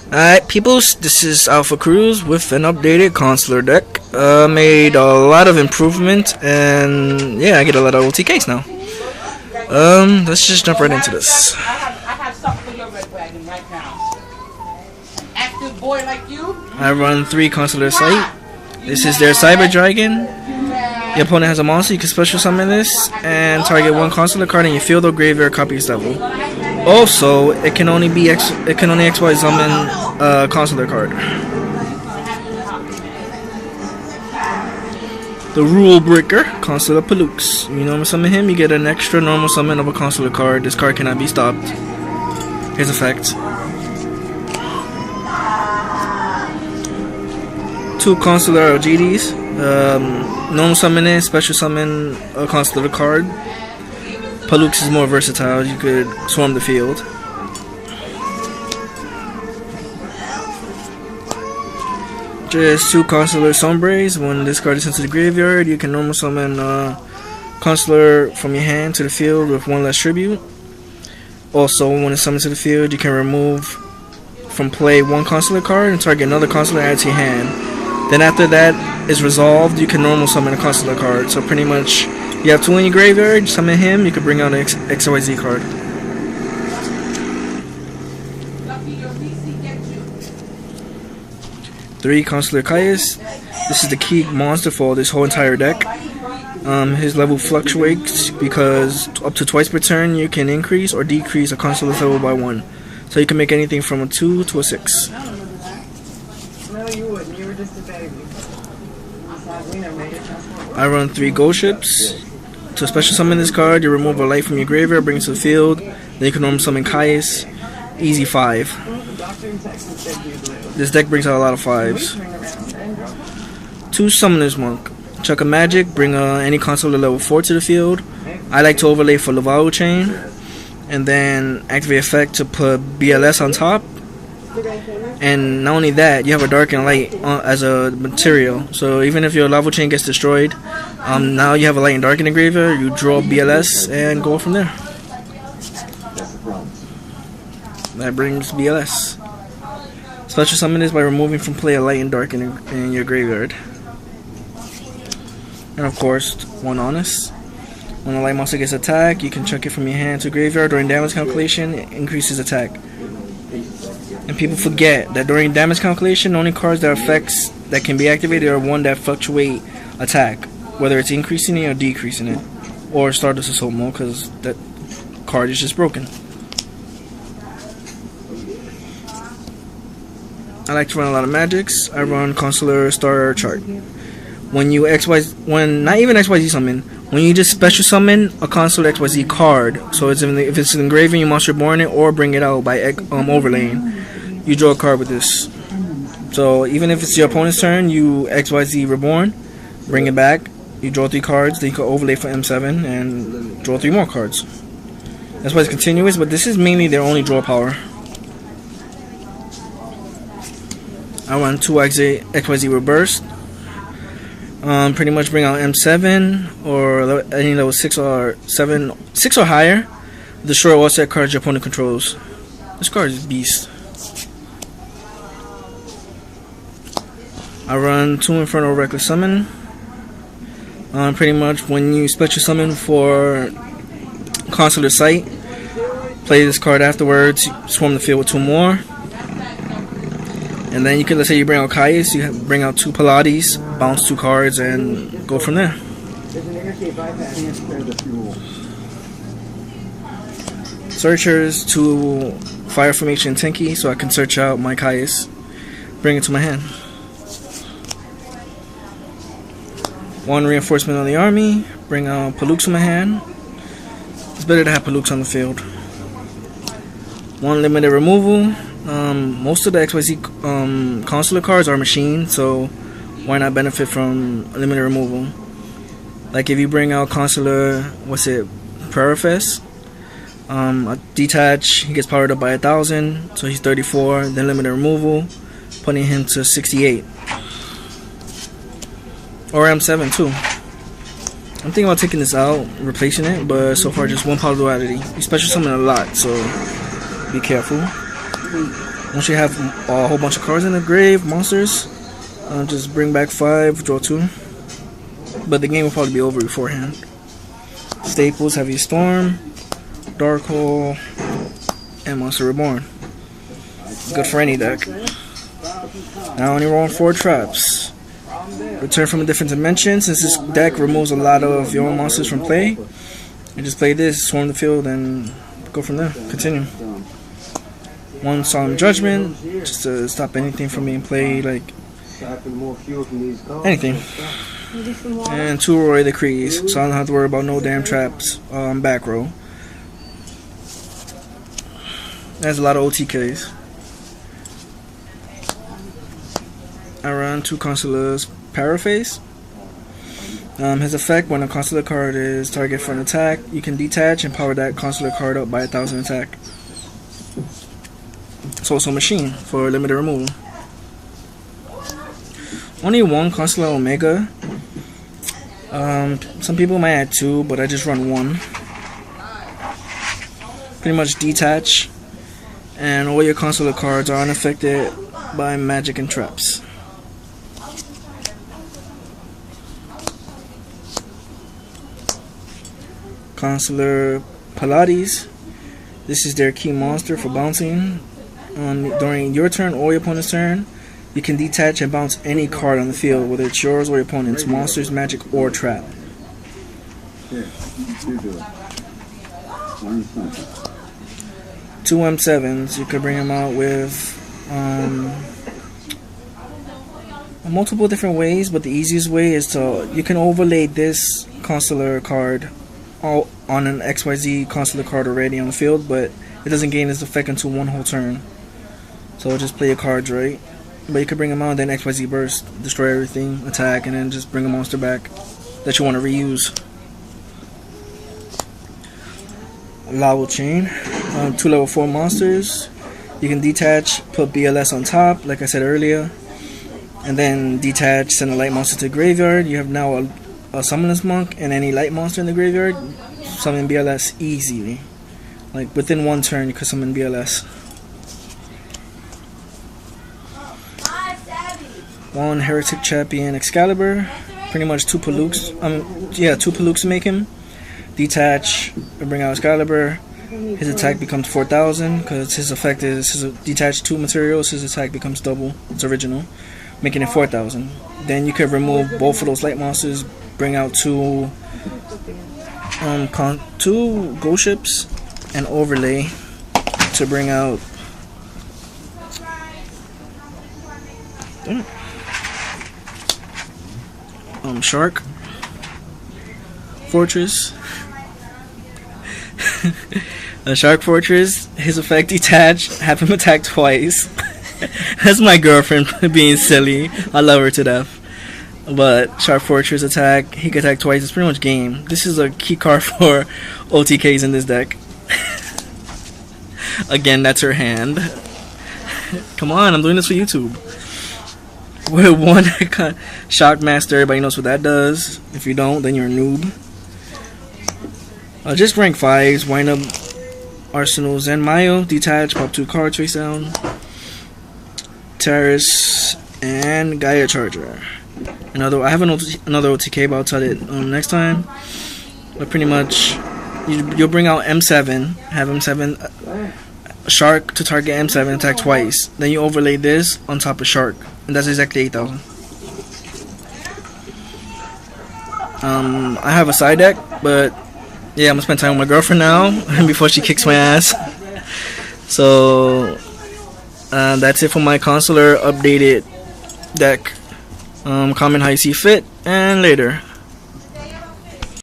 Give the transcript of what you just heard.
Alright, peoples, this is alphacruz with an updated constellar deck. Made a lot of improvement, and yeah, I get a lot of OTKs now. Let's just jump right into this. I have something for your red wagon right now. Active boy like you. I run 3 constellar sight. This is their cyber dragon. Your opponent has a monster, you can special summon this and target 1 constellar card in your field or graveyard copy its level. Also, it can only XY summon a constellar card. The Rule Breaker, Constellar Palooks. You normal summon him, you get an extra normal summon of a constellar card. This card cannot be stopped. His effect. 2 constellar LGDs. Normal summon it, special summon a constellar card. Palooks is more versatile, you could swarm the field. Just 2 constellar sombres. When this card is sent to the graveyard, you can normal summon constellar from your hand to the field with 1 less tribute. Also, when it's summoned to the field, you can remove from play 1 constellar card and target another constellar added to your hand. Then after that is resolved, you can normal summon a constellar card. So pretty much, you have 2 in your graveyard, summon him, you can bring out an XYZ card. Three constellar Caius. This is the key monster for this whole entire deck. His level fluctuates because up to twice per turn you can increase or decrease a constellar level by 1. So you can make anything from a 2 to a 6. No, you wouldn't. You were just a baby. I run 3 ghost ships. To special summon this card, you remove a light from your graveyard, bring it to the field. Then you can normal summon Caius. Easy 5. This deck brings out a lot of 5s. 2 Summoner's Monk. Chuck a magic, bring any constellar level 4 to the field. I like to overlay for Laval Chain. And then activate effect to put BLS on top. And not only that, you have a dark and light as a material. So even if your lava chain gets destroyed, now you have a light and dark in the graveyard. You draw BLS and go from there. That brings BLS. Special summon this by removing from play a light and dark in your graveyard. And of course, 1 honest. When a light monster gets attacked, you can chuck it from your hand to graveyard. During damage calculation, it increases attack. And people forget that during damage calculation, the only cards that can be activated are 1 that fluctuate attack, whether it's increasing it or decreasing it, or Stardust Assault mode, because that card is just broken. I like to run a lot of magics. I run Constellar Star Chart. When not even XYZ summon, when you just special summon a Constellar XYZ card, so if it's engraving, you monster reborn it or bring it out by overlaying. You draw a card with this. So even if it's your opponent's turn, you XYZ reborn, bring it back, you draw 3 cards, then you can overlay for M7 and draw 3 more cards. That's why it's continuous, but this is mainly their only draw power. I run 2 XYZ reversed. Pretty much bring out M7 or any level 6 or 7, 6 or higher. Destroy all set cards your opponent controls. This card is beast. I run 2 Infernal Reckless Summon. Pretty much when you special summon for Constellar Sight, play this card afterwards, swarm the field with 2 more. And then you can, let's say you bring out Caius, you bring out 2 Pallades, bounce 2 cards, and go from there. Searchers, 2 Fire Formation Tenki, so I can search out my Caius, bring it to my hand. 1 reinforcement on the army, bring out Palooks in my hand. It's better to have Palooks on the field. 1 limited removal. Most of the XYZ constellar cards are machine, so why not benefit from limited removal? Like if you bring out constellar, Parafest, detach, he gets powered up by 1,000, so he's 34, then limited removal, putting him to 68. Or M7 too. I'm thinking about taking this out, replacing it, but so far just 1 power duality. You special summon a lot, so be careful. Once you have a whole bunch of cards in the grave, monsters, just bring back 5, draw 2. But the game will probably be over beforehand. Staples, Heavy Storm, Dark Hole, and Monster Reborn. Good for any deck. Now only roll 4 traps. Return from a different dimension. Since this deck removes a lot of your own monsters from play, you just play this, swarm the field, and go from there. Continue. 1 Solemn Judgment, just to stop anything from being played, like anything. And 2 Roy Decrees, so I don't have to worry about no damn traps back row. That's a lot of OTKs. I run 2 Constellar's Paraphase. His effect: when a Constellar card is target for an attack, you can detach and power that Constellar card up by 1,000 attack. It's also a machine for limited removal. Only 1 Constellar Omega. Some people might add 2, but I just run 1. Pretty much detach, and all your Constellar cards are unaffected by magic and traps. Constellar Pallades. This is their key monster for bouncing. During your turn or your opponent's turn, you can detach and bounce any card on the field, whether it's yours or your opponent's, monsters, magic, or trap. Two M7s, you could bring them out with multiple different ways, but the easiest way is you can overlay this Constellar card all on an XYZ Constellar card already on the field, but it doesn't gain its effect until 1 whole turn. So just play your cards right. But you could bring them out, then XYZ burst, destroy everything, attack, and then just bring a monster back that you want to reuse. Lava Chain, 2 level 4 monsters. You can detach, put BLS on top, like I said earlier, and then detach, send a light monster to the graveyard. You have now a Summoners Monk, and any light monster in the graveyard, summon BLS easily. Like within 1 turn, you could summon BLS. 1 Heretic Champion Excalibur, pretty much 2 Palooks. 2 Palooks to make him. Detach, bring out Excalibur. His attack becomes 4,000 because his effect is detach 2 materials. His attack becomes double its original, making it 4,000. Then you could remove both of those light monsters. Bring out 2 ghost ships and overlay to bring out Shark Fortress. A Shark Fortress, his effect detach, have him attack twice. That's my girlfriend being silly. I love her to death. But Shark Fortress attack, he can attack twice. It's pretty much game. This is a key card for OTKs in this deck. Again, that's her hand. Come on, I'm doing this for YouTube. With 1 Shockmaster, everybody knows what that does. If you don't, then you're a noob. Just rank 5s, wind up Arsenal Zenmayo, detach, pop 2 cards face down. Terrace and Gaia Charger. I have another OTK, but I'll tell it next time. But pretty much, you'll bring out M7, have M7 Shark to target M7, attack twice. Then you overlay this on top of Shark, and that's exactly 8,000. I have a side deck, but yeah, I'm gonna spend time with my girlfriend now before she kicks my ass. So that's it for my Constellar updated deck. Comment how you see fit, and later.